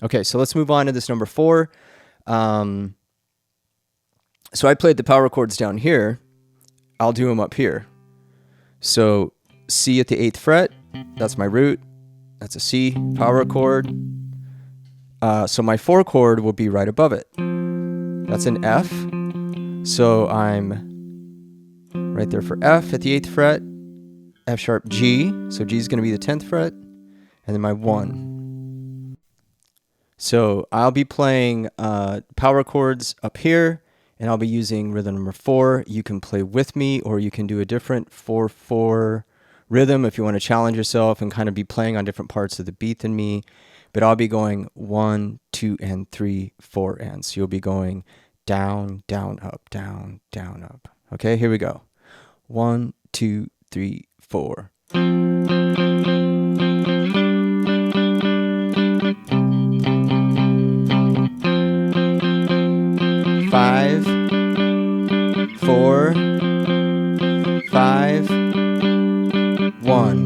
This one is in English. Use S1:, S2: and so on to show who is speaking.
S1: Okay, so let's move on to this number 4. So I played the power chords down here. I'll do them up here. So C at the 8th fret, that's my root. That's a C power chord. So my 4 chord will be right above it. That's an F. So I'm right there for F at the 8th fret, F sharp G. So G is going to be the 10th fret, and then my 1. So I'll be playing power chords up here, and I'll be using rhythm number 4. You can play with me, or you can do a different 4/4 rhythm if you want to challenge yourself and kind of be playing on different parts of the beat than me. But I'll be going 1, 2, and 3, 4, and. So you'll be going down, down, up, down, down, up. Okay, here we go. 1, 2, 3, 4. 5, 4, 5, 1.